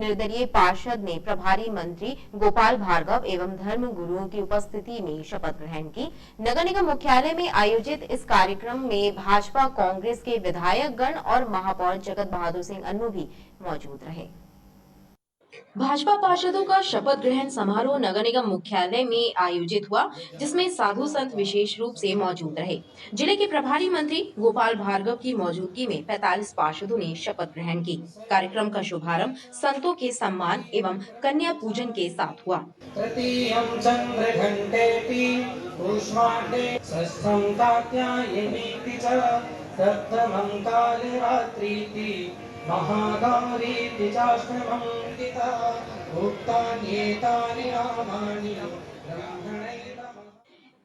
निर्दलीय पार्षद ने प्रभारी मंत्री गोपाल भार्गव एवं धर्म गुरुओं की उपस्थिति में शपथ ग्रहण की। नगर निगम मुख्यालय में आयोजित इस कार्यक्रम में भाजपा कांग्रेस के विधायक गण और महापौर जगत बहादुर सिंह अन्नू भी मौजूद रहे। भाजपा पार्षदों का शपथ ग्रहण समारोह नगर निगम मुख्यालय में आयोजित हुआ, जिसमें साधु संत विशेष रूप से मौजूद रहे। जिले के प्रभारी मंत्री गोपाल भार्गव की मौजूदगी में 45 पार्षदों ने शपथ ग्रहण की। कार्यक्रम का शुभारंभ संतों के सम्मान एवं कन्या पूजन के साथ हुआ।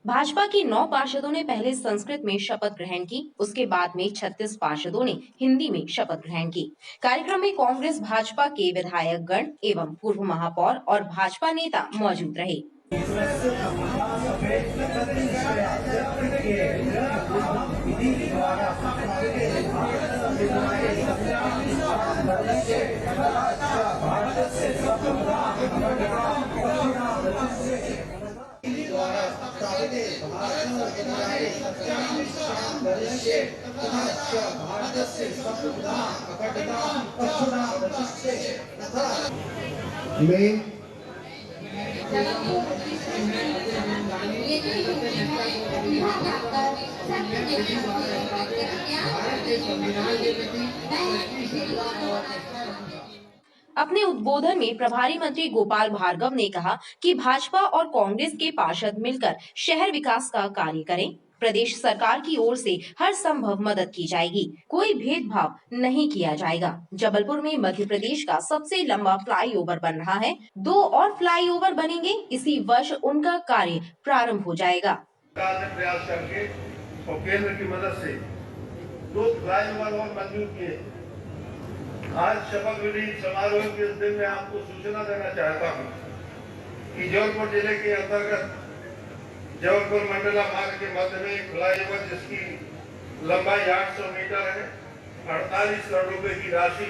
भाजपा की 9 पार्षदों ने पहले संस्कृत में शपथ ग्रहण की, उसके बाद में 36 पार्षदों ने हिंदी में शपथ ग्रहण की। कार्यक्रम में कांग्रेस भाजपा के विधायक गण एवं पूर्व महापौर और भाजपा नेता मौजूद रहे। अपने उद्बोधन में प्रभारी मंत्री गोपाल भार्गव ने कहा कि भाजपा और कांग्रेस के पार्षद मिलकर शहर विकास का कार्य करें। प्रदेश सरकार की ओर से हर संभव मदद की जाएगी, कोई भेदभाव नहीं किया जाएगा। जबलपुर में मध्य प्रदेश का सबसे लंबा फ्लाईओवर बन रहा है, 2 और फ्लाईओवर बनेंगे। इसी वर्ष उनका कार्य प्रारंभ हो जाएगा। प्रयास करके और केंद्र की मदद से 2 फ्लाईओवर और मंजूर किए। आज शपथ विधि समारोह के दिन में आपको सूचना देना चाहता हूँ कि जबलपुर जिले के अंतर्गत जबलपुर मंडला मार्ग के मध्य में एक फ्लाईओवर जिसकी लंबाई 800 मीटर है, 48 करोड़ रुपए की राशि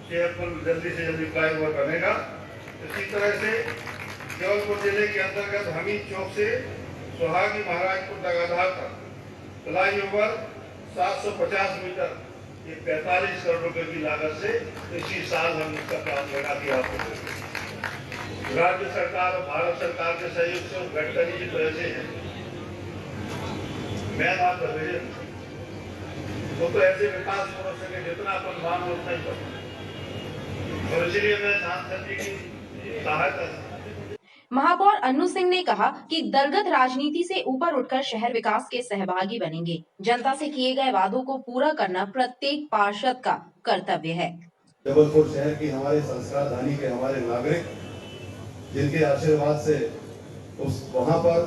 से जल्दी जल्दी फ्लाईओवर बनेगा। इसी तरह से जबलपुर जिले के अंतर्गत हमीद चौक से सुहागी महाराजपुर तगाधार तक फ्लाईओवर 750 मीटर, ये 45 करोड़ रुपए की लागत से इसी साल हम इसका काम लगा दिया। राज्य सरकार और भारत सरकार के सहयोग से गडकरी जी पैसे हैं, मैं बात कर रही हूँ तो ऐसे विकास हो सके जितना अपन मांग उतना ही करो, और इसलिए मैं सांसद जी की सहायता से। महापौर अन्नू सिंह ने कहा कि दलगत राजनीति से ऊपर उठकर शहर विकास के सहभागी बनेंगे। जनता से किए गए वादों को पूरा करना प्रत्येक पार्षद का कर्तव्य है। जबलपुर शहर की हमारे संस्कारधानी के हमारे नागरिक जिनके आशीर्वाद से उस वहाँ पर,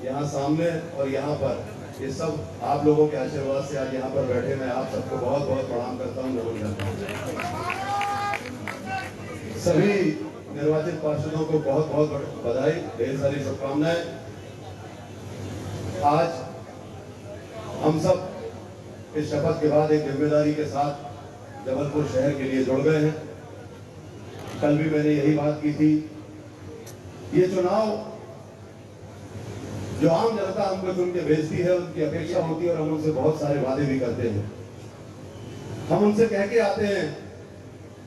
यहाँ सामने और यहाँ पर, ये सब आप लोगों के आशीर्वाद से आज यहाँ पर बैठे मैं आप सबको बहुत बहुत प्रणाम करता हूँ, नमन करता हूँ। सभी निर्वाचित पार्षदों को बहुत बहुत बधाई, ढेर सारी शुभकामनाएं। आज हम सब इस शपथ के बाद एक जिम्मेदारी के साथ जबलपुर शहर के लिए जुड़ गए हैं। कल भी मैंने यही बात की थी, ये चुनाव जो आम जनता हमको चुन के भेजती है उनकी अपेक्षा होती है और हम उनसे बहुत सारे वादे भी करते हैं। हम उनसे कह के आते हैं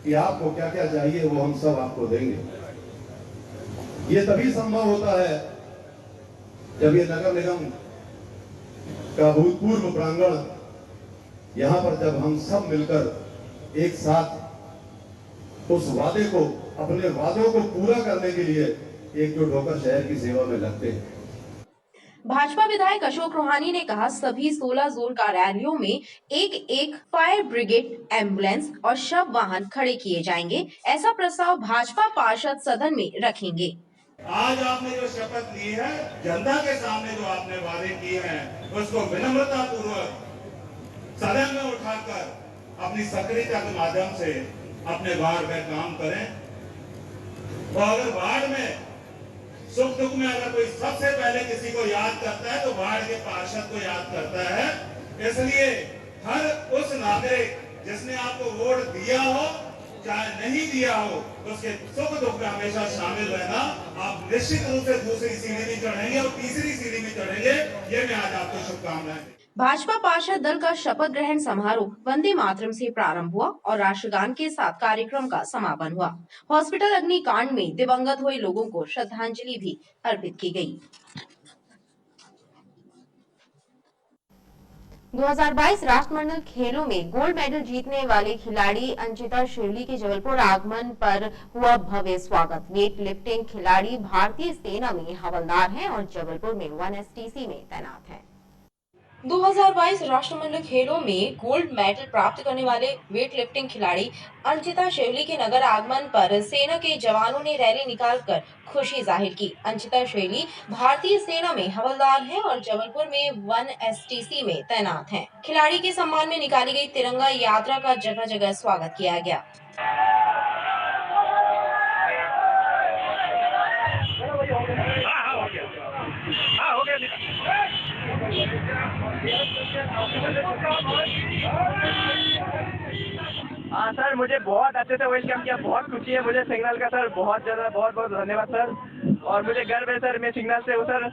कि आपको क्या क्या चाहिए वो हम सब आपको देंगे। ये तभी संभव होता है जब ये नगर निगम का भूतपूर्व प्रांगण, यहाँ पर जब हम सब मिलकर एक साथ उस वादे को, अपने वादों को पूरा करने के लिए एकजुट होकर शहर की सेवा में लगते हैं। भाजपा विधायक अशोक रोहानी ने कहा, सभी 16 जोन कार्यालयों में एक फायर ब्रिगेड, एम्बुलेंस और शव वाहन खड़े किए जाएंगे। ऐसा प्रस्ताव भाजपा पार्षद सदन में रखेंगे। आज आपने जो शपथ ली है, जनता के सामने जो आपने वादे किए हैं, उसको विनम्रता पूर्वक सदन में उठाकर अपनी सक्रियता के माध्यम से अपने वार्ड में काम करें। और अगर वार्ड में सुख दुख में अगर कोई सबसे पहले किसी को याद करता है तो वार्ड के पार्षद को याद करता है। इसलिए हर उस नागरिक जिसने आपको वोट दिया हो, चाहे नहीं दिया हो, उसके सुख दुख में हमेशा शामिल रहना। आप निश्चित रूप से दूसरी सीढ़ी में चढ़ेंगे और तीसरी सीढ़ी में चढ़ेंगे। ये मैं आज आपको शुभकामनाएं। भाजपा पार्षद दल का शपथ ग्रहण समारोह वंदे मातरम से प्रारंभ हुआ और राष्ट्रगान के साथ कार्यक्रम का समापन हुआ। हॉस्पिटल अग्निकांड में दिवंगत हुए लोगों को श्रद्धांजलि भी अर्पित की गई। 2022 राष्ट्रमंडल खेलों में गोल्ड मेडल जीतने वाले खिलाड़ी अंचिता शेरली के जबलपुर आगमन पर हुआ भव्य स्वागत। वेट लिफ्टिंग खिलाड़ी भारतीय सेना में हवलदार हैं और जबलपुर में 1 STC में तैनात हैं। 2022 राष्ट्रमंडल खेलों में गोल्ड मेडल प्राप्त करने वाले वेट लिफ्टिंग खिलाड़ी अंचिता शेरली के नगर आगमन पर सेना के जवानों ने रैली निकालकर खुशी जाहिर की। अंचिता शेरली भारतीय सेना में हवलदार हैं और जबलपुर में 1 STC में तैनात हैं। खिलाड़ी के सम्मान में निकाली गई तिरंगा यात्रा का जगह जगह स्वागत किया गया। हाँ सर, मुझे बहुत अच्छे से वेलकम किया, बहुत खुशी है मुझे सिग्नल का सर, बहुत ज़्यादा बहुत बहुत धन्यवाद सर। और मुझे गर्व है सर, मैं सिग्नल से हूँ सर।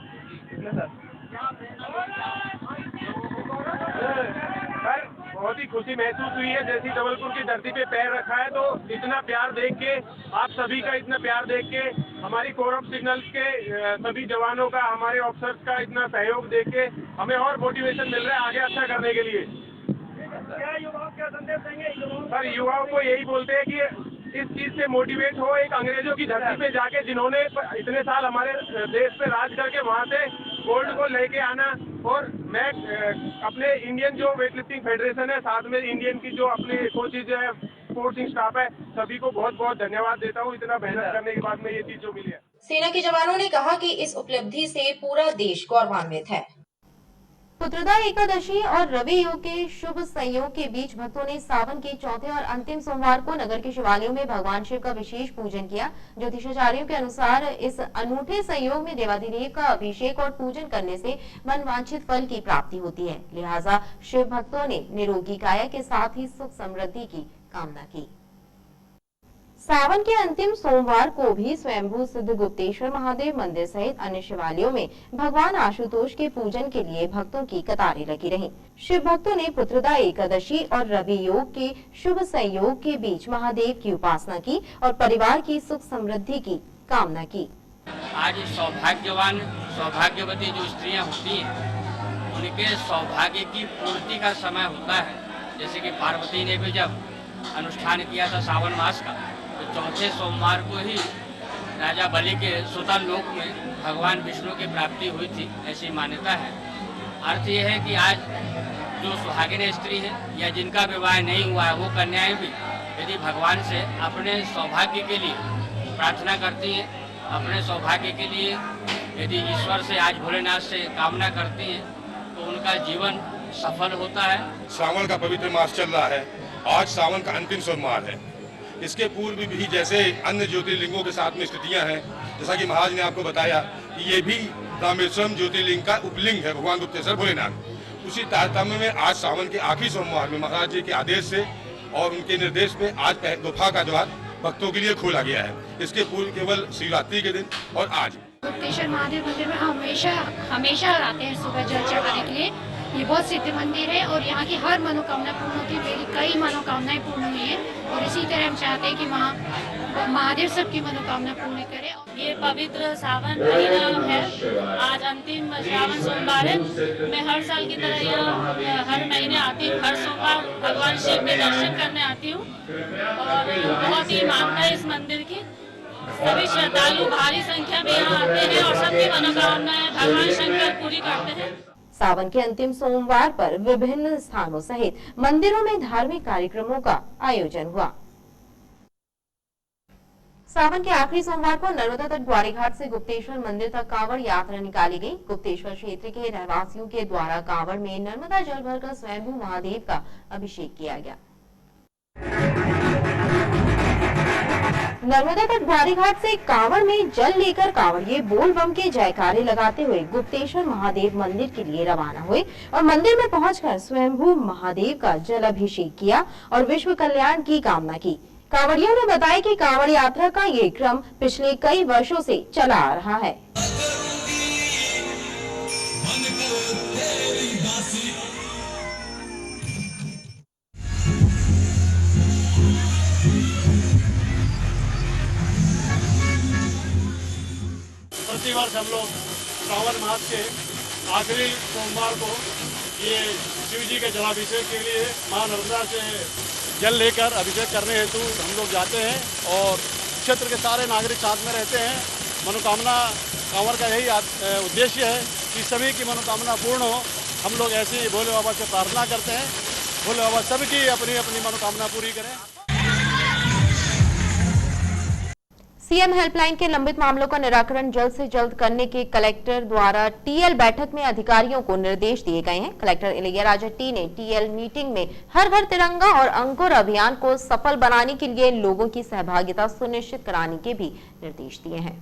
सर बहुत ही खुशी महसूस हुई है, जैसी जबलपुर की धरती पे पैर रखा है तो इतना प्यार देख के, आप सभी का इतना प्यार देख के, हमारी कोर ऑफ सिग्नल्स के सभी जवानों का, हमारे ऑफिसर्स का इतना सहयोग देख के हमें और मोटिवेशन मिल रहा है आगे अच्छा करने के लिए। क्या युवाओं क्या संदेश देंगे? सर युवाओं को यही बोलते हैं कि इस चीज से मोटिवेट हो, एक अंग्रेजों की धरती पे जाके जिन्होंने इतने साल हमारे देश पे राज करके वहाँ से गोल्ड को लेके आना। और मैं अपने इंडियन जो वेट लिफ्टिंग फेडरेशन है, साथ में इंडियन की जो अपने कोचेज है, कोचिंग स्टाफ है, सभी को बहुत बहुत धन्यवाद देता हूँ इतना मेहनत करने के बाद में ये चीज जो मिली है। सेना के जवानों ने कहा कि इस उपलब्धि से पूरा देश गौरवान्वित है। पुत्रदा एकादशी और रवि योग के शुभ संयोग के बीच भक्तों ने सावन के चौथे और अंतिम सोमवार को नगर के शिवालयों में भगवान शिव का विशेष पूजन किया। ज्योतिषाचार्यों के अनुसार इस अनूठे संयोग में देवाधिदेव का अभिषेक और पूजन करने से मनवांछित फल की प्राप्ति होती है। लिहाजा शिव भक्तों ने निरोगी काया के साथ ही सुख समृद्धि की कामना की। सावन के अंतिम सोमवार को भी स्वयंभू सिद्ध गुप्तेश्वर महादेव मंदिर सहित अन्य शिवालयों में भगवान आशुतोष के पूजन के लिए भक्तों की कतारें लगी रहीं। शिव भक्तों ने पुत्रदा एकादशी और रवि योग के शुभ संयोग के बीच महादेव की उपासना की और परिवार की सुख समृद्धि की कामना की। आज सौभाग्यवान सौभाग्यवती जो स्त्रियां होती हैं, उनके सौभाग्य की पूर्ति का समय होता है। जैसे कि पार्वती ने भी जब अनुष्ठान किया था सावन मास का, तो चौथे सोमवार को ही राजा बलि के सुतल लोक में भगवान विष्णु की प्राप्ति हुई थी, ऐसी मान्यता है। अर्थ यह है कि आज जो सुहागिन स्त्री है या जिनका विवाह नहीं हुआ है, वो कन्याएं भी यदि भगवान से अपने सौभाग्य के लिए प्रार्थना करती हैं, अपने सौभाग्य के लिए यदि ईश्वर से, आज भोलेनाथ से कामना करती हैं, तो उनका जीवन सफल होता है। सावन का पवित्र मास चल रहा है, आज सावन का अंतिम सोमवार है। इसके पूर्व भी जैसे अन्य ज्योतिर्लिंगों के साथ में स्थितियां हैं, जैसा कि महाराज ने आपको बताया कि ये भी रामेश्वरम ज्योतिर्लिंग का उपलिंग है भगवान गुप्तेश्वर भोलेनाथ। उसी तारतम्य में आज सावन के आखिरी सोमवार में महाराज जी के आदेश से और उनके निर्देश में आज गुफा का द्वार भक्तों के लिए खोला गया है। इसके पूर्व केवल शिवरात्रि के दिन और आज गुप्तेश्वर महादेव मंदिर में हमेशा आते हैं सुबह जल चढ़ाने के लिए। ये बहुत सिद्ध मंदिर है और यहाँ की हर मनोकामना पूर्ण होती है। मेरी कई मनोकामनाएं पूर्ण हुई है और इसी तरह हम चाहते हैं कि महादेव सबकी मनोकामना पूर्ण करे। ये पवित्र सावन महीना है, आज अंतिम सावन सोमवार है। मैं हर साल की तरह यहाँ हर महीने आती हूँ, हर सोमवार भगवान शिव के दर्शन करने आती हूँ और बहुत ही मानता है इस मंदिर की। सभी श्रद्धालु भारी संख्या में यहाँ आते हैं और सबकी मनोकामनाएं भगवान शंकर पूरी करते हैं। सावन के अंतिम सोमवार पर विभिन्न स्थानों सहित मंदिरों में धार्मिक कार्यक्रमों का आयोजन हुआ। सावन के आखिरी सोमवार को नर्मदा तट ग्वारीघाट से गुप्तेश्वर मंदिर तक कांवड़ यात्रा निकाली गई। गुप्तेश्वर क्षेत्र के रहवासियों के द्वारा कांवड़ में नर्मदा जल भरकर स्वयंभू महादेव का अभिषेक किया गया। नर्मदा तट ग्वारीघाट से कांवड़ में जल लेकर कांवड़िए बोल बम के जयकारे लगाते हुए गुप्तेश्वर महादेव मंदिर के लिए रवाना हुए और मंदिर में पहुंचकर स्वयंभू महादेव का जल अभिषेक किया और विश्व कल्याण की कामना की। कांवड़ियों ने बताया कि कांवड़ यात्रा का ये क्रम पिछले कई वर्षों से चला आ रहा है। प्रतिवर्ष हम लोग श्रावण मास के आखिरी सोमवार को ये शिव जी के जलाभिषेक के लिए मां नर्मदा से जल लेकर अभिषेक करने हेतु हम लोग जाते हैं और क्षेत्र के सारे नागरिक साथ में रहते हैं। मनोकामना कांवड़ का यही उद्देश्य है कि सभी की मनोकामना पूर्ण हो। हम लोग ऐसे ही भोले बाबा से प्रार्थना करते हैं, भोले बाबा सबकी अपनी अपनी मनोकामना पूरी करें। सीएम हेल्पलाइन के लंबित मामलों का निराकरण जल्द से जल्द करने के कलेक्टर द्वारा टीएल बैठक में अधिकारियों को निर्देश दिए गए हैं। कलेक्टर इलैयाराजा टी ने टीएल मीटिंग में हर घर तिरंगा और अंकुर अभियान को सफल बनाने के लिए लोगों की सहभागिता सुनिश्चित कराने के भी निर्देश दिए हैं।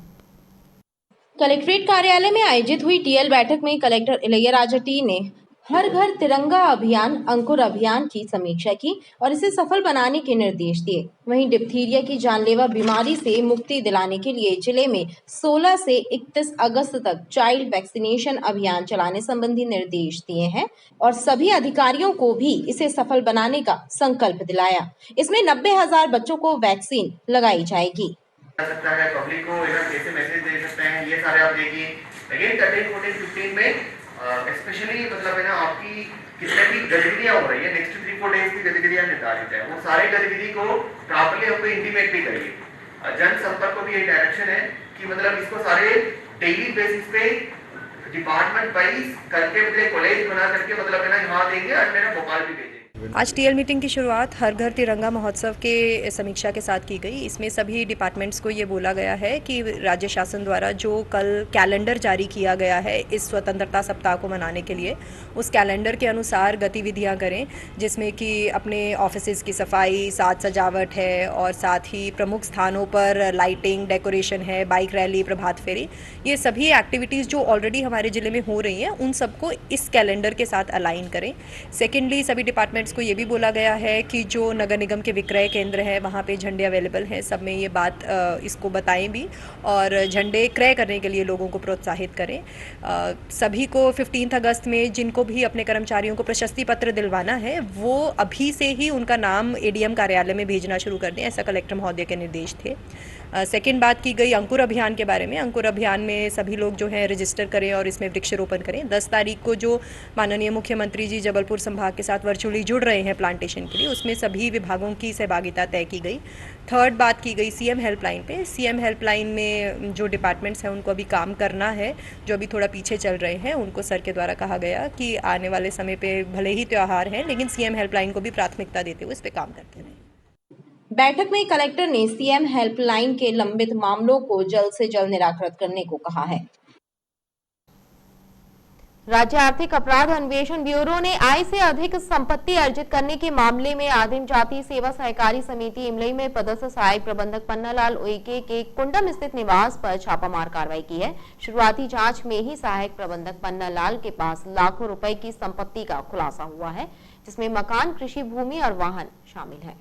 कलेक्ट्रेट कार्यालय में आयोजित हुई टीएल बैठक में कलेक्टर इलैयाराजा टी ने हर घर तिरंगा अभियान अंकुर अभियान की समीक्षा की और इसे सफल बनाने के निर्देश दिए। वहीं डिप्थीरिया की जानलेवा बीमारी से मुक्ति दिलाने के लिए जिले में 16 से 31 अगस्त तक चाइल्ड वैक्सीनेशन अभियान चलाने संबंधी निर्देश दिए हैं और सभी अधिकारियों को भी इसे सफल बनाने का संकल्प दिलाया। इसमें 90,000 बच्चों को वैक्सीन लगाई जाएगी। पब्लिक को कैसे मैसेज दे सकते हैं, ये सारे आप देखिए। अगेन 13, 14, 15 में स्पेशली मतलब है ना, आपकी कितने भी गतिविधियां हो रही है, नेक्स्ट 3-4 डेज की गतिविधियां निर्धारित है, वो सारे गतिविधि को प्रॉपर्ली हमको इंटीमेट भी करिए। जनसंपर्क को भी ये डायरेक्शन है कि मतलब इसको सारे डेली बेसिस पे डिपार्टमेंट वाइज करके मतलब कॉलेज बना करके मतलब है ना यहाँ देंगे और मेरा भोपाल भी भेजेंगे। आज टीएल मीटिंग की शुरुआत हर घर तिरंगा महोत्सव के समीक्षा के साथ की गई। इसमें सभी डिपार्टमेंट्स को ये बोला गया है कि राज्य शासन द्वारा जो कल कैलेंडर जारी किया गया है इस स्वतंत्रता सप्ताह को मनाने के लिए, उस कैलेंडर के अनुसार गतिविधियां करें, जिसमें कि अपने ऑफिसेज की सफाई, साज सजावट है और साथ ही प्रमुख स्थानों पर लाइटिंग, डेकोरेशन है, बाइक रैली, प्रभात फेरी, ये सभी एक्टिविटीज़ जो ऑलरेडी हमारे ज़िले में हो रही हैं उन सबको इस कैलेंडर के साथ अलाइन करें। सेकेंडली सभी डिपार्टमेंट्स को ये भी बोला गया है कि जो नगर निगम के विक्रय केंद्र हैं वहाँ पे झंडे अवेलेबल हैं, सब में ये बात इसको बताएं भी और झंडे क्रय करने के लिए लोगों को प्रोत्साहित करें। सभी को 15 अगस्त में जिनको भी अपने कर्मचारियों को प्रशस्ति पत्र दिलवाना है वो अभी से ही उनका नाम एडीएम कार्यालय में भेजना शुरू कर दें, ऐसा कलेक्टर महोदय के निर्देश थे। सेकेंड बात की गई अंकुर अभियान के बारे में। अंकुर अभियान में सभी लोग जो हैं रजिस्टर करें और इसमें वृक्षारोपण करें। 10 तारीख को जो माननीय मुख्यमंत्री जी जबलपुर संभाग के साथ वर्चुअली जुड़ रहे हैं प्लांटेशन के लिए, उसमें सभी विभागों की सहभागिता तय की गई। थर्ड बात की गई सीएम हेल्पलाइन पे। सीएम हेल्पलाइन में जो डिपार्टमेंट्स हैं उनको अभी काम करना है, जो अभी थोड़ा पीछे चल रहे हैं उनको सर के द्वारा कहा गया कि आने वाले समय पे भले ही त्यौहार हैं लेकिन सीएम हेल्पलाइन को भी प्राथमिकता देते हुए इस पर काम करते रहें। बैठक में कलेक्टर ने सीएम हेल्पलाइन के लंबित मामलों को जल्द से जल्द निराकृत करने को कहा है। राज्य आर्थिक अपराध अन्वेषण ब्यूरो ने आय से अधिक संपत्ति अर्जित करने के मामले में आदिम जाति सेवा सहकारी समिति इमलई में पदस्थ सहायक प्रबंधक पन्नालाल उइके के कुंडम स्थित निवास पर छापामार कार्रवाई की है। शुरुआती जांच में ही सहायक प्रबंधक पन्नालाल के पास लाखों रुपए की संपत्ति का खुलासा हुआ है, जिसमें मकान, कृषि भूमि और वाहन शामिल है।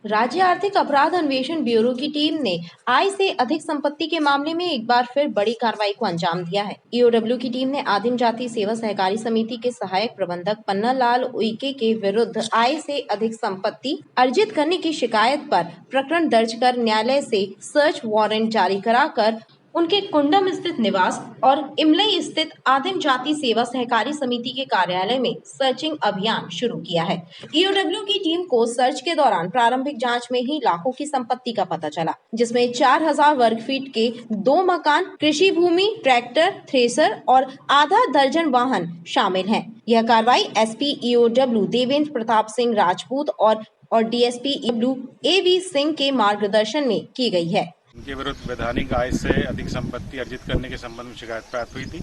राज्य आर्थिक अपराध अन्वेषण ब्यूरो की टीम ने आय से अधिक संपत्ति के मामले में एक बार फिर बड़ी कार्रवाई को अंजाम दिया है। ईओडब्ल्यू की टीम ने आदिम जाति सेवा सहकारी समिति के सहायक प्रबंधक पन्नालाल उइके के विरुद्ध आय से अधिक संपत्ति अर्जित करने की शिकायत पर प्रकरण दर्ज कर न्यायालय से सर्च वारंट जारी कराकर उनके कुंडम स्थित निवास और इमलई स्थित आदिम जाति सेवा सहकारी समिति के कार्यालय में सर्चिंग अभियान शुरू किया है। ईओडब्ल्यू की टीम को सर्च के दौरान प्रारंभिक जांच में ही लाखों की संपत्ति का पता चला, जिसमें 4000 वर्ग फीट के 2 मकान, कृषि भूमि, ट्रैक्टर, थ्रेसर और आधा दर्जन वाहन शामिल हैं। यह कार्रवाई एसपी ईओडब्ल्यू देवेंद्र प्रताप सिंह राजपूत और डीएसपी ईओडब्ल्यू एवी सिंह के मार्गदर्शन में की गई है। उनके विरुद्ध वैधानिक आय से अधिक संपत्ति अर्जित करने के संबंध में शिकायत प्राप्त हुई थी,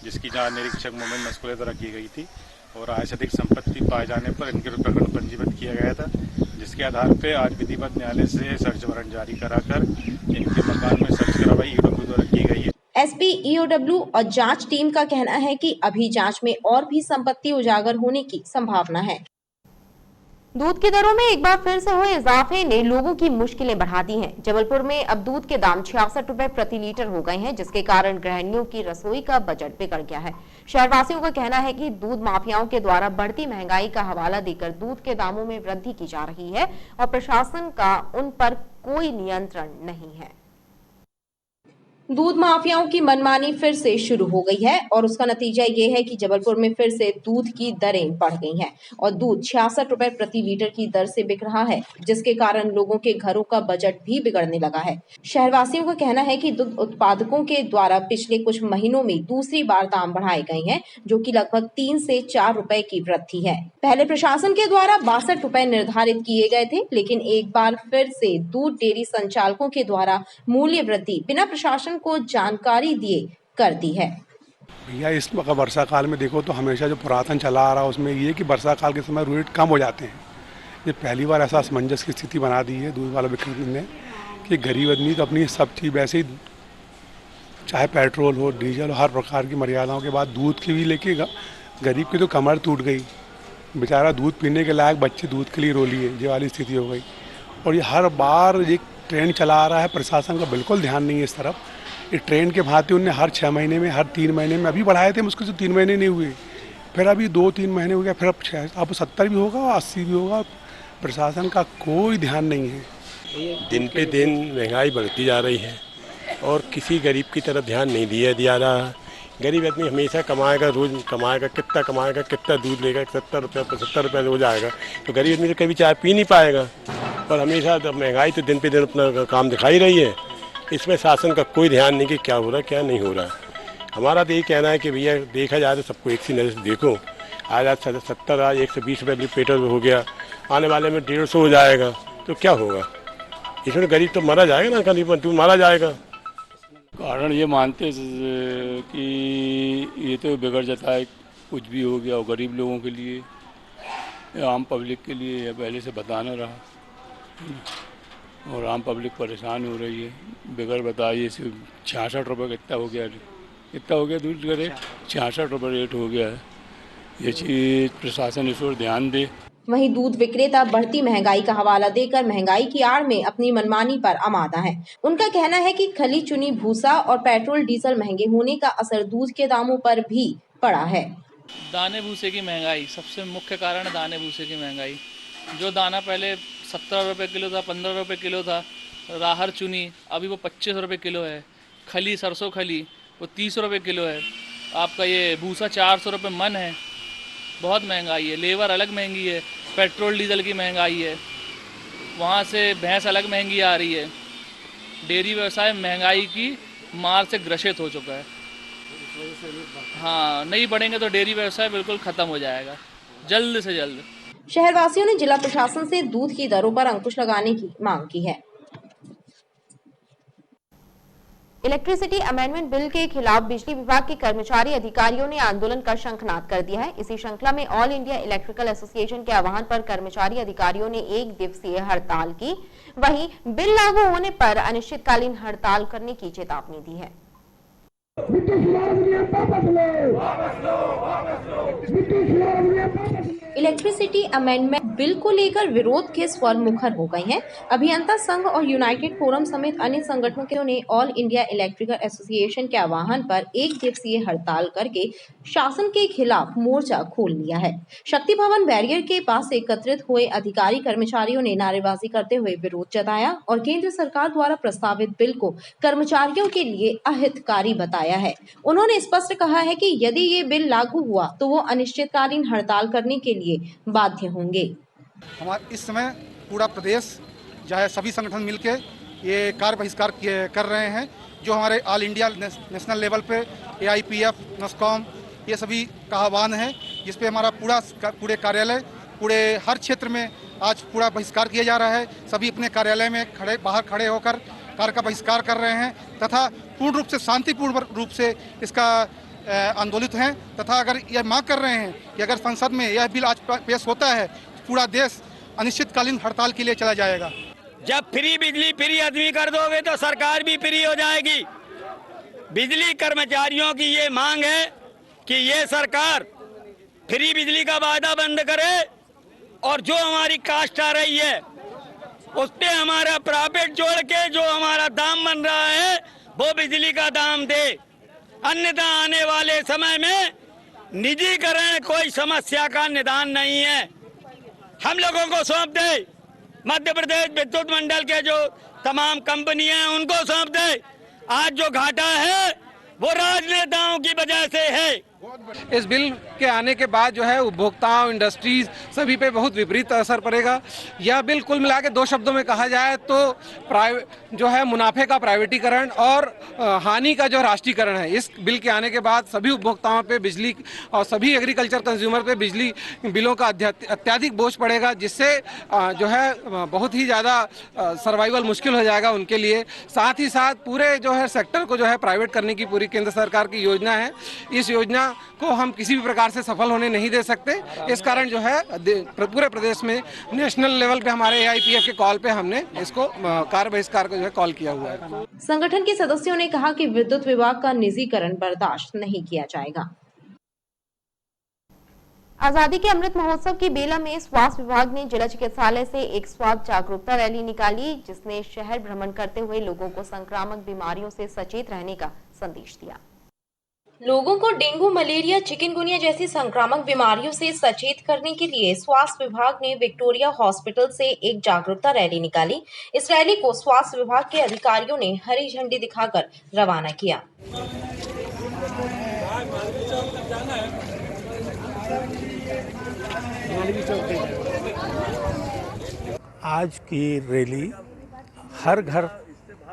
जिसकी जांच निरीक्षक मोमिन मस्कुले द्वारा की गई थी और आय से अधिक संपत्ति पाए जाने पर इनके विरुद्ध प्रकरण पंजीबद्ध किया गया था, जिसके आधार पर आज विधिवत न्यायालय से सर्च वारंट जारी कराकर इनके मकान में सर्च कार्रवाई ईओडब्ल्यू द्वारा की गई है। एसपी ईओडब्ल्यू और जांच टीम का कहना है कि अभी जांच में और भी संपत्ति उजागर होने की संभावना है। दूध की दरों में एक बार फिर से हुए इजाफे ने लोगों की मुश्किलें बढ़ा दी हैं। जबलपुर में अब दूध के दाम 66 रुपए प्रति लीटर हो गए हैं, जिसके कारण गृहिणियों की रसोई का बजट बिगड़ गया है। शहरवासियों का कहना है कि दूध माफियाओं के द्वारा बढ़ती महंगाई का हवाला देकर दूध के दामों में वृद्धि की जा रही है और प्रशासन का उन पर कोई नियंत्रण नहीं है। दूध माफियाओं की मनमानी फिर से शुरू हो गई है और उसका नतीजा ये है कि जबलपुर में फिर से दूध की दरें बढ़ गई हैं और दूध 66 रुपए प्रति लीटर की दर से बिक रहा है, जिसके कारण लोगों के घरों का बजट भी बिगड़ने लगा है। शहरवासियों का कहना है कि दूध उत्पादकों के द्वारा पिछले कुछ महीनों में दूसरी बार दाम बढ़ाए गए हैं, जो कि लगभग 3 से 4 रुपए की वृद्धि है। पहले प्रशासन के द्वारा 62 रुपए निर्धारित किए गए थे, लेकिन एक बार फिर से दूध डेयरी संचालकों के द्वारा मूल्य वृद्धि बिना प्रशासन को जानकारी दिए कर दी है। भैया इस वर्षा काल में देखो तो हमेशा जो पुरातन चला आ रहा है उसमें ये कि वर्षा काल के समय रेट कम हो जाते हैं। ये पहली बार ऐसा असमंजस की स्थिति बना दी है दूध वाला विक्रेता ने कि गरीब आदमी तो अपनी सब चीज़ वैसे ही, चाहे पेट्रोल हो डीजल हो, हर प्रकार की मर्यादाओं के बाद दूध की भी लेके गरीब की तो कमर टूट गई, बेचारा दूध पीने के लायक बच्चे दूध के लिए रो लिए, ये वाली स्थिति हो गई। और ये हर बार ये ट्रेंड चला आ रहा है, प्रशासन का बिल्कुल ध्यान नहीं है इस तरफ। ये ट्रेन के भांति उनने हर 6 महीने में, हर 3 महीने में, अभी बढ़ाए थे मुश्किल से 3 महीने नहीं हुए, फिर अभी 2-3 महीने हो गया, फिर अब 70 भी होगा, 80 भी होगा। प्रशासन का कोई ध्यान नहीं है। दिन पे दिन महंगाई बढ़ती जा रही है और किसी गरीब की तरफ ध्यान नहीं दिया जा रहा। गरीब आदमी हमेशा कमाएगा, रोज कमाएगा, कितना दूध लेगा, 70 रुपये रोज आएगा, तो गरीब आदमी तो कभी चाय पी नहीं पाएगा। और हमेशा महंगाई तो दिन पे दिन अपना काम दिखाई रही है, इसमें शासन का कोई ध्यान नहीं कि क्या हो रहा है क्या नहीं हो रहा है। हमारा तो यही कहना है कि भैया देखा जाए तो सबको एक सी नज़र से देखो। आज 70, आज 120 रुपये पेट्रोल हो गया, आने वाले में 150 हो जाएगा, तो क्या होगा? इसमें गरीब तो मारा जाएगा ना, गरीब तो मारा जाएगा। कारण ये मानते कि ये तो बिगड़ जाता है, कुछ भी हो गया और गरीब लोगों के लिए, आम पब्लिक के लिए पहले से बताना रहा और आम पब्लिक परेशान हो रही है। बिगड़ बताइए 66 रुपये कितना हो गया दूध का रेट, 66 रुपये रेट हो गया है। ये चीज़ प्रशासन इस ओर ध्यान दे। वहीं दूध विक्रेता बढ़ती महंगाई का हवाला देकर महंगाई की आड़ में अपनी मनमानी पर आमादा है। उनका कहना है कि खली चुनी भूसा और पेट्रोल डीजल महंगे होने का असर दूध के दामों पर भी पड़ा है। दाने भूसे की महंगाई सबसे मुख्य कारण है। दाने भूसे की महंगाई, जो दाना पहले 17 रुपये किलो था, 15 रुपये किलो था, राहर चुनी अभी वो 25 रुपये किलो है, खली सरसों खली वो 30 रुपये किलो है, आपका ये भूसा 400 रुपये मन है। बहुत महंगाई है, लेबर अलग महंगी है, पेट्रोल डीजल की महंगाई है, वहाँ से भैंस अलग महंगी आ रही है। डेयरी व्यवसाय महंगाई की मार से ग्रसित हो चुका है। हाँ, नहीं बढ़ेंगे तो डेयरी व्यवसाय बिल्कुल खत्म हो जाएगा जल्द से जल्द। शहरवासियों ने जिला प्रशासन से दूध की दरों पर अंकुश लगाने की मांग की है। इलेक्ट्रिसिटी अमेंडमेंट बिल के खिलाफ बिजली विभाग के कर्मचारी अधिकारियों ने आंदोलन का शंखनाद कर दिया है। इसी श्रृंखला में ऑल इंडिया इलेक्ट्रिकल एसोसिएशन के आह्वान पर कर्मचारी अधिकारियों ने 1 दिवसीय हड़ताल की। वहीं बिल लागू होने पर अनिश्चितकालीन हड़ताल करने की चेतावनी दी है। इलेक्ट्रिसिटी अमेंडमेंट बिल को लेकर विरोध के स्वर मुखर हो गए हैं। अभियंता संघ और यूनाइटेड फोरम समेत अन्य संगठनों ने ऑल इंडिया इलेक्ट्रिकल एसोसिएशन के आह्वान पर 1 दिवसीय हड़ताल करके शासन के खिलाफ मोर्चा खोल लिया है। शक्ति भवन बैरियर के पास एकत्रित हुए अधिकारी कर्मचारियों ने नारेबाजी करते हुए विरोध जताया और केंद्र सरकार द्वारा प्रस्तावित बिल को कर्मचारियों के लिए अहितकारी बताया है। उन्होंने स्पष्ट कहा है कि यदि ये बिल लागू हुआ तो वो अनिश्चितकालीन हड़ताल करने के लिए बाध्य होंगे। हमारे इस समय पूरा प्रदेश चाहे सभी संगठन मिलके ये कार्य बहिष्कार कर रहे हैं। जो हमारे ऑल इंडिया नेशनल लेवल पे AIPF, नस्कॉम ये सभी का आह्वान है, जिस पे हमारा पूरे कार्यालय पूरे हर क्षेत्र में आज पूरा बहिष्कार किया जा रहा है। सभी अपने कार्यालय में बाहर खड़े होकर कार्य का बहिष्कार कर रहे हैं तथा पूर्ण रूप से शांतिपूर्ण रूप से इसका आंदोलित हैं तथा अगर यह मांग कर रहे हैं कि अगर संसद में यह बिल आज पेश होता है तो पूरा देश अनिश्चितकालीन हड़ताल के लिए चला जाएगा। जब फ्री बिजली फ्री आदमी कर दोगे तो सरकार भी फ्री हो जाएगी। बिजली कर्मचारियों की ये मांग है कि ये सरकार फ्री बिजली का वादा बंद करे और जो हमारी कास्ट आ रही है उस पे हमारा प्रॉफिट जोड़ के जो हमारा दाम बन रहा है वो बिजली का दाम दे, अन्यथा आने वाले समय में निजीकरण कोई समस्या का निदान नहीं है। हम लोगों को सौंप दे, मध्य प्रदेश विद्युत मंडल के जो तमाम कंपनियां हैं उनको सौंप दे। आज जो घाटा है वो राजनेताओं की वजह से है। इस बिल के आने के बाद जो है उपभोक्ताओं, इंडस्ट्रीज सभी पे बहुत विपरीत असर पड़ेगा। यह बिल कुल मिला के 2 शब्दों में कहा जाए तो जो है मुनाफे का प्राइवेटीकरण और हानि का जो राष्ट्रीयकरण है। इस बिल के आने के बाद सभी उपभोक्ताओं पे बिजली और सभी एग्रीकल्चर कंज्यूमर पे बिजली बिलों का अत्यधिक बोझ पड़ेगा, जिससे जो है बहुत ही ज़्यादा सर्वाइवल मुश्किल हो जाएगा उनके लिए। साथ ही साथ पूरे जो है सेक्टर को जो है प्राइवेट करने की पूरी केंद्र सरकार की योजना है। इस योजना को हम किसी भी प्रकार से सफल होने नहीं दे सकते। इस कारण जो है पूरे प्रदेश में नेशनल लेवल पे हमारे AIPF के कॉल पे हमने इसको कार्य बहिष्कार को जो है कॉल किया हुआ है। संगठन के सदस्यों ने कहा कि विद्युत विभाग का निजीकरण बर्दाश्त नहीं किया जाएगा। आजादी के अमृत महोत्सव की बेला में स्वास्थ्य विभाग ने जिला चिकित्सालय से एक स्वास्थ्य जागरूकता रैली निकाली, जिसने शहर भ्रमण करते हुए लोगों को संक्रामक बीमारियों से सचेत रहने का संदेश दिया। लोगों को डेंगू, मलेरिया, चिकनगुनिया जैसी संक्रामक बीमारियों से सचेत करने के लिए स्वास्थ्य विभाग ने विक्टोरिया हॉस्पिटल से एक जागरूकता रैली निकाली। इस रैली को स्वास्थ्य विभाग के अधिकारियों ने हरी झंडी दिखाकर रवाना किया। आज की रैली हर घर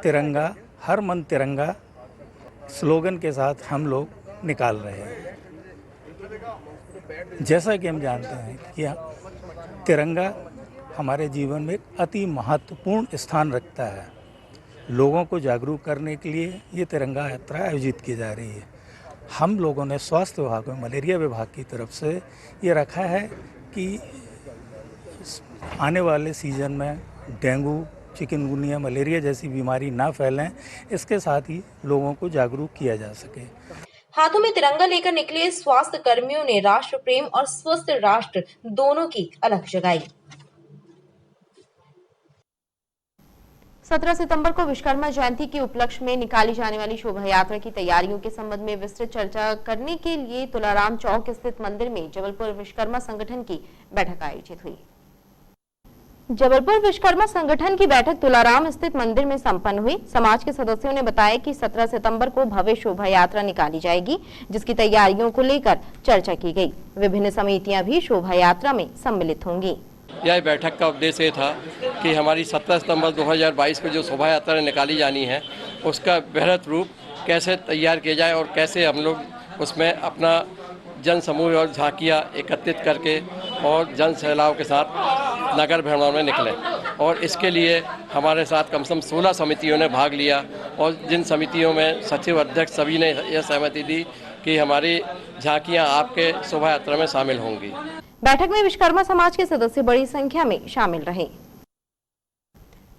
तिरंगा, हर मन तिरंगा स्लोगन के साथ हम लोग निकाल रहे हैं। जैसा कि हम जानते हैं कि तिरंगा हमारे जीवन में एक अति महत्वपूर्ण स्थान रखता है। लोगों को जागरूक करने के लिए ये तिरंगा यात्रा आयोजित की जा रही है। हम लोगों ने स्वास्थ्य विभाग में मलेरिया विभाग की तरफ से ये रखा है कि आने वाले सीजन में डेंगू, चिकनगुनिया, मलेरिया जैसी बीमारी ना फैलें, इसके साथ ही लोगों को जागरूक किया जा सके। हाथों में तिरंगा लेकर निकले स्वास्थ्य कर्मियों ने राष्ट्र प्रेम और स्वस्थ राष्ट्र दोनों की अलख जगाई। 17 सितंबर को विश्वकर्मा जयंती के उपलक्ष्य में निकाली जाने वाली शोभा यात्रा की तैयारियों के संबंध में विस्तृत चर्चा करने के लिए तुलाराम चौक स्थित मंदिर में जबलपुर विश्वकर्मा संगठन की बैठक आयोजित हुई। जबलपुर विश्वकर्मा संगठन की बैठक तुलाराम स्थित मंदिर में संपन्न हुई। समाज के सदस्यों ने बताया कि 17 सितंबर को भव्य शोभा यात्रा निकाली जाएगी, जिसकी तैयारियों को लेकर चर्चा की गई। विभिन्न समितियां भी शोभा यात्रा में सम्मिलित होंगी। यह बैठक का उद्देश्य ये था कि हमारी 17 सितंबर 2022 को जो शोभा यात्रा निकाली जानी है उसका बृहद रूप कैसे तैयार किया जाए और कैसे हम लोग उसमें अपना जन समूह और झांकियाँ एकत्रित करके और जन सैलाव के साथ नगर भ्रमण में निकले। और इसके लिए हमारे साथ कम से कम 16 समितियों ने भाग लिया और जिन समितियों में सचिव, अध्यक्ष सभी ने यह सहमति दी कि हमारी झांकियाँ आपके शोभा यात्रा में शामिल होंगी। बैठक में विश्वकर्मा समाज के सदस्य बड़ी संख्या में शामिल रहे।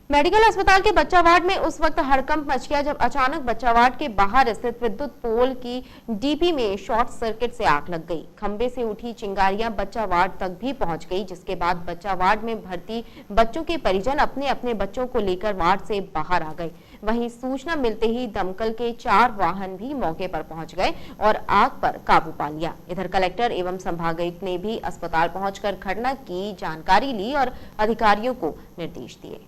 मेडिकल अस्पताल के बच्चा वार्ड में उस वक्त हड़कंप मच गया जब अचानक बच्चा वार्ड के बाहर स्थित विद्युत पोल की डीपी में शॉर्ट सर्किट से आग लग गई। खंबे से उठी चिंगारियां बच्चा वार्ड तक भी पहुंच गई, जिसके बाद बच्चा वार्ड में भर्ती बच्चों के परिजन अपने अपने बच्चों को लेकर वार्ड से बाहर आ गए। वहीं सूचना मिलते ही दमकल के 4 वाहन भी मौके पर पहुंच गए और आग पर काबू पा लिया। इधर कलेक्टर एवं संभागायुक्त ने भी अस्पताल पहुंचकर घटना की जानकारी ली और अधिकारियों को निर्देश दिए।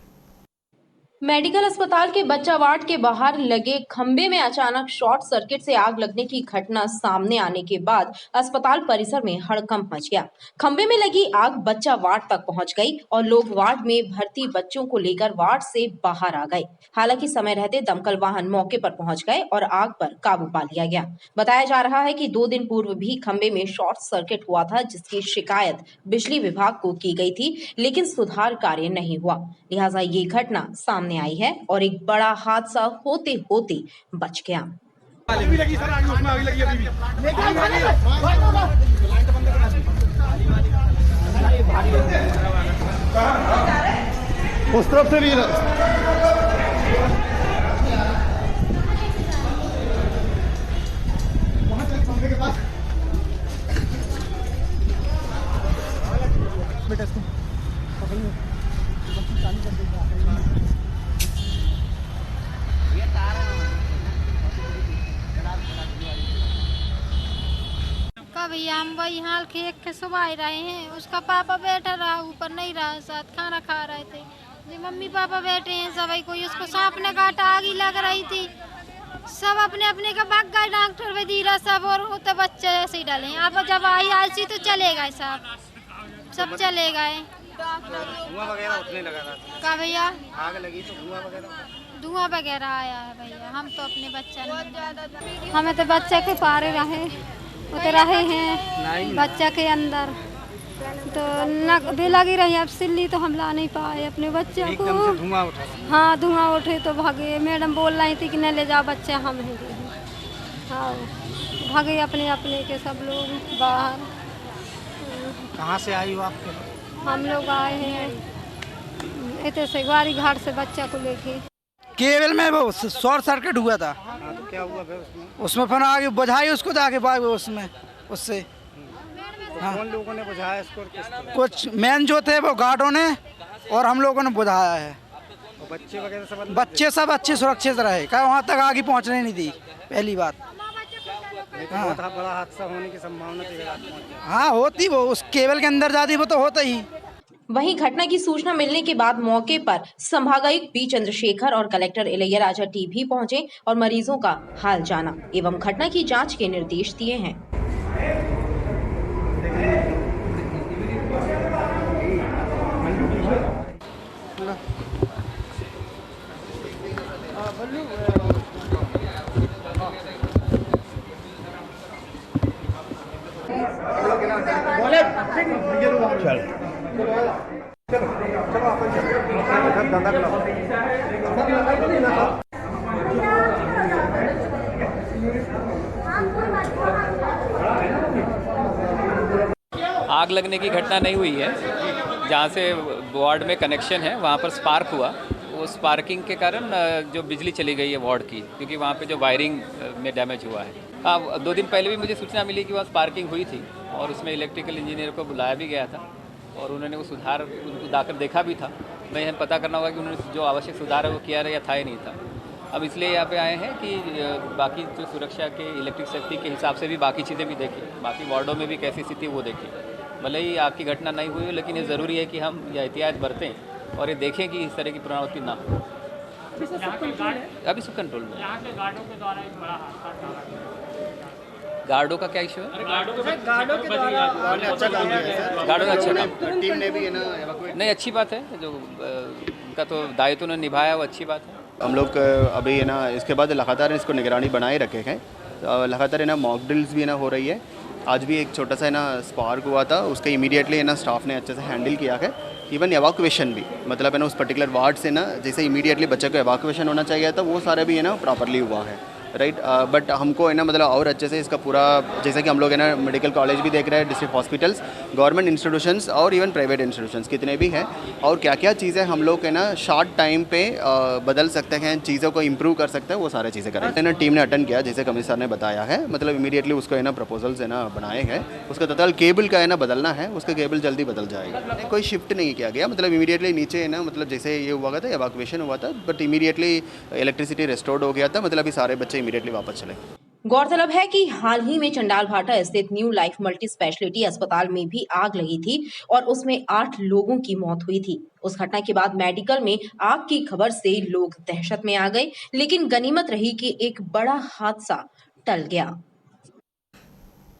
मेडिकल अस्पताल के बच्चा वार्ड के बाहर लगे खंबे में अचानक शॉर्ट सर्किट से आग लगने की घटना सामने आने के बाद अस्पताल परिसर में हड़कंप मच गया। खंबे में लगी आग बच्चा वार्ड तक पहुंच गई और लोग वार्ड में भर्ती बच्चों को लेकर वार्ड से बाहर आ गए। हालांकि समय रहते दमकल वाहन मौके पर पहुंच गए और आग पर काबू पा लिया गया। बताया जा रहा है कि 2 दिन पूर्व भी खंबे में शॉर्ट सर्किट हुआ था, जिसकी शिकायत बिजली विभाग को की गई थी, लेकिन सुधार कार्य नहीं हुआ। लिहाजा ये घटना सामने आई है और एक बड़ा हादसा होते होते बच गया। उस तरफ से भी बेटा का भैया हम वही हाल खेत के सुबह रहे हैं। उसका पापा बैठा रहा, ऊपर नहीं रहा, साथ खाना खा रहे थे। जी मम्मी पापा बैठे हैं सभी, कोई उसको सांप ने काटा, आगी लग रही थी, सब अपने अपने का भाग गए, डॉक्टर भी धीरा सब, और वो तो बच्चे ऐसे ही डले। अब जब आई सी तो चले गए सब चले गए। धुआं वगैरह उठने लगा था का भैया? आग लगी तो धुआं वगैरह आया है भैया। हम तो अपने बच्चे, हमें तो बच्चे के पारे रहे हैं, बच्चा के अंदर तो भी लगी रही। अब सिल्ली तो हम ला नहीं पाए अपने बच्चे को। धुआं उठा। हाँ धुआं उठे तो भागे। मैडम बोल रही थी कि न ले जाओ बच्चे, हम ही हाँ भागे अपने अपने के सब लोग बाहर। कहाँ से आई हो आप? हम लोग आए हैं इतने से ग्वारी घाट से बच्चा को लेके। केबल में वो शॉर्ट सर्किट हुआ था। तो क्या हुआ फिर उसमें फिर आगे बुझाई उसको जाके भाग उसमें उससे। हाँ। कौन लोगों ने बुझाया इसको? कुछ मैन जो थे वो गार्डों ने और हम लोगों ने बुझाया है। बच्चे वगैरह सब? बच्चे सब अच्छे सुरक्षित रहे, क्या वहाँ तक आगे पहुँचने नहीं दी पहली बात। हाँ। बड़ा हादसा होने की संभावना थी। हाँ होती, वो उस केबल के अंदर जाती वो तो होता ही। वहीं घटना की सूचना मिलने के बाद मौके पर संभागायुक्त बी चंद्रशेखर और कलेक्टर इलैयाराजा टी भी पहुंचे और मरीजों का हाल जाना एवं घटना की जांच के निर्देश दिए हैं। आग लगने की घटना नहीं हुई है। जहाँ से वार्ड में कनेक्शन है वहाँ पर स्पार्क हुआ। वो स्पार्किंग के कारण जो बिजली चली गई है वार्ड की, क्योंकि वहाँ पे जो वायरिंग में डैमेज हुआ है। हाँ 2 दिन पहले भी मुझे सूचना मिली कि वहाँ स्पार्किंग हुई थी और उसमें इलेक्ट्रिकल इंजीनियर को बुलाया भी गया था और उन्होंने वो सुधार उनको जाकर देखा भी था। मैं यहाँ पता करना होगा कि उन्होंने जो आवश्यक सुधार है वो किया या था ही नहीं था। अब इसलिए यहाँ पे आए हैं कि बाकी जो सुरक्षा के इलेक्ट्रिक सेफ्टी के हिसाब से भी बाकी चीज़ें भी देखें, बाकी वार्डों में भी कैसी स्थिति वो देखें। भले ही आग की घटना नहीं हुई हो, लेकिन ये ज़रूरी है कि हम यह एहतियात बरतें और ये देखें कि इस तरह की पुनरावृत्ति ना हो। अभी सब कंट्रोल में। गार्डों का क्या इशू है? गार्डों का अच्छा काम टीम ने भी है ना। नहीं अच्छी बात है, जो उनका तो दायित्व उन्होंने निभाया वो अच्छी बात है। हम लोग अभी है ना इसके बाद लगातार इसको निगरानी बनाए रखे हैं। लगातार है ना मॉक ड्रिल्स भी है ना हो रही है। आज भी एक छोटा सा है ना स्पार्क हुआ था, उसके इमीडिएटली है ना स्टाफ ने अच्छे से हैंडल किया है। इवन एवाकुएशन भी, मतलब है ना उस पर्टिकुलर वार्ड से ना जैसे इमीडिएटली बच्चे को एवाकुएशन होना चाहिए था वो सारे भी है ना प्रॉपरली हुआ है। राइट बट हमको है ना मतलब और अच्छे से इसका पूरा, जैसे कि हम लोग है ना मेडिकल कॉलेज भी देख रहे हैं, डिस्ट्रिक्ट हॉस्पिटल्स, गवर्नमेंट इंस्टीट्यूशंस और इवन प्राइवेट इंस्टीट्यूशंस कितने भी हैं, और क्या क्या चीज़ें हम लोग है ना शॉर्ट टाइम पे बदल सकते हैं, चीज़ों को इम्प्रूव कर सकते हैं, वो सारे चीज़ें करें। ना टीम ने अटेंड किया, जैसे कमिश्नर ने बताया है, मतलब इमीडिएटली उसको है ना प्रपोजल्स है ना बनाए हैं। उसका तत्काल केबल का है ना बदलना है, उसका केबल जल्दी बदल जाएगा। कोई शिफ्ट नहीं किया गया, मतलब इमीडिएटली नीचे है ना, मतलब जैसे ये हुआ था एवाकुएशन हुआ था, बट इमीडिएटली इलेक्ट्रिसिटी रिस्टोर्ड हो गया था, मतलब ये सारे बच्चे इमीडिएटली वापस चले। गौरतलब है कि हाल ही में चंडाल भाटा स्थित न्यू लाइफ मल्टी स्पेशलिटी अस्पताल में भी आग लगी थी और उसमें 8 लोगों की मौत हुई थी। उस घटना के बाद मेडिकल में आग की खबर से लोग दहशत में आ गए, लेकिन गनीमत रही कि एक बड़ा हादसा टल गया।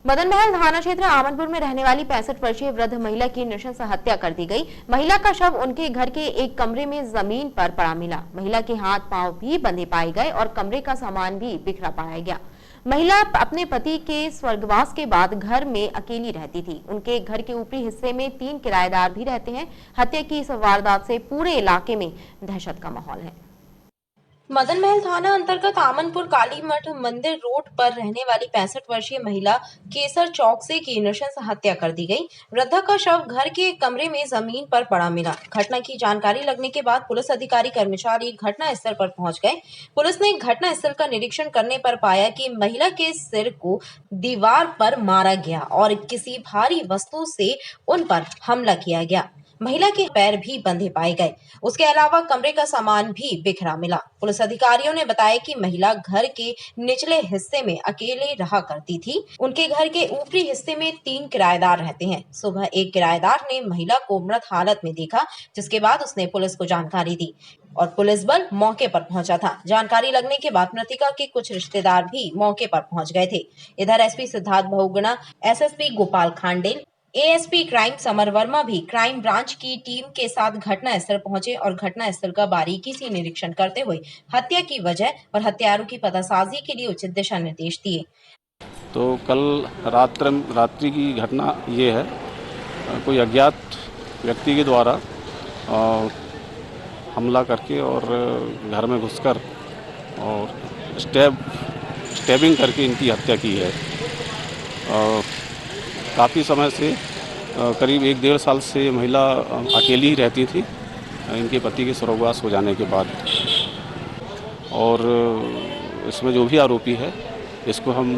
मदन महल थाना क्षेत्र आमनपुर में रहने वाली 65 वर्षीय वृद्ध महिला की नृशंस हत्या कर दी गई। महिला का शव उनके घर के एक कमरे में जमीन पर पड़ा मिला। महिला के हाथ पांव भी बंधे पाए गए और कमरे का सामान भी बिखरा पाया गया। महिला अपने पति के स्वर्गवास के बाद घर में अकेली रहती थी। उनके घर के ऊपरी हिस्से में 3 किराएदार भी रहते हैं। हत्या की इस वारदात से पूरे इलाके में दहशत का माहौल है। मदन महल थाना अंतर्गत आमनपुर काली मठ मंदिर रोड पर रहने वाली 65 वर्षीय महिला केसर चौक से की नृशंस हत्या कर दी गई। वृद्धा का शव घर के कमरे में जमीन पर पड़ा मिला। घटना की जानकारी लगने के बाद पुलिस अधिकारी कर्मचारी घटना स्थल पर पहुंच गए। पुलिस ने घटना स्थल का निरीक्षण करने पर पाया कि महिला के सिर को दीवार पर मारा गया और किसी भारी वस्तु से उन पर हमला किया गया। महिला के पैर भी बंधे पाए गए। उसके अलावा कमरे का सामान भी बिखरा मिला। पुलिस अधिकारियों ने बताया कि महिला घर के निचले हिस्से में अकेले रहा करती थी। उनके घर के ऊपरी हिस्से में 3 किराएदार रहते हैं। सुबह एक किराएदार ने महिला को मृत हालत में देखा, जिसके बाद उसने पुलिस को जानकारी दी और पुलिस बल मौके पर पहुंचा था। जानकारी लगने के बाद मृतका के कुछ रिश्तेदार भी मौके पर पहुंच गए थे। इधर SP Siddharth Bahuguna, SSP Gopal Khandel, ASP crime summer Verma भी क्राइम ब्रांच की टीम के साथ घटना स्थल पहुंचे और घटना स्थल का बारीकी से निरीक्षण करते हुए हत्या की वजह और हत्यारों की पतासाजी के लिए उचित दिशा निर्देश दिए। तो कल रात्रि की घटना ये है, कोई अज्ञात व्यक्ति के द्वारा हमला करके और घर में घुसकर और स्टैबिंग करके इनकी हत्या की है। काफ़ी समय से करीब 1-1.5 साल से महिला अकेली ही रहती थी इनके पति के स्वर्गवास हो जाने के बाद, और इसमें जो भी आरोपी है इसको हम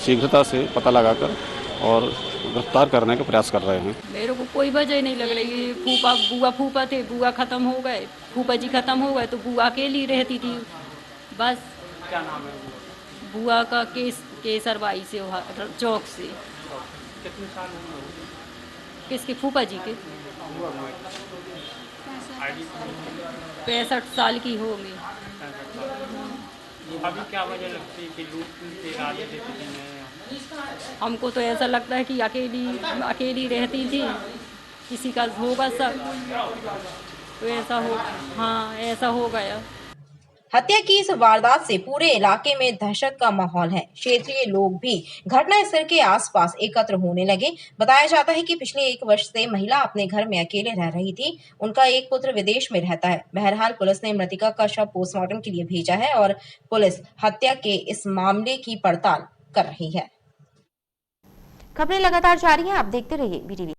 शीघ्रता से पता लगाकर और गिरफ्तार करने का प्रयास कर रहे हैं। मेरे को कोई वजह नहीं लग रही। फूफा थे, बुआ खत्म हो गए, फूफा जी खत्म हो गए तो बुआ अकेली रहती थी बस। क्या नाम है बुआ का केसर बाई से चौक से। कितने साल हुए? किसके? फूफा जी के 65 साल की होगी। अभी क्या वजह लगती है कि लूट के इरादे थे? हमको तो ऐसा लगता है कि अकेली रहती थी, किसी का होगा सब तो ऐसा हो गया। हत्या की इस वारदात से पूरे इलाके में दहशत का माहौल है। क्षेत्रीय लोग भी घटना स्थल के आसपास एकत्र होने लगे। बताया जाता है कि पिछले 1 वर्ष से महिला अपने घर में अकेले रह रही थी। उनका एक पुत्र विदेश में रहता है। बहरहाल पुलिस ने मृतका का शव पोस्टमार्टम के लिए भेजा है और पुलिस हत्या के इस मामले की पड़ताल कर रही है। खबरें लगातार जारी हैं, आप देखते रहिए BTV।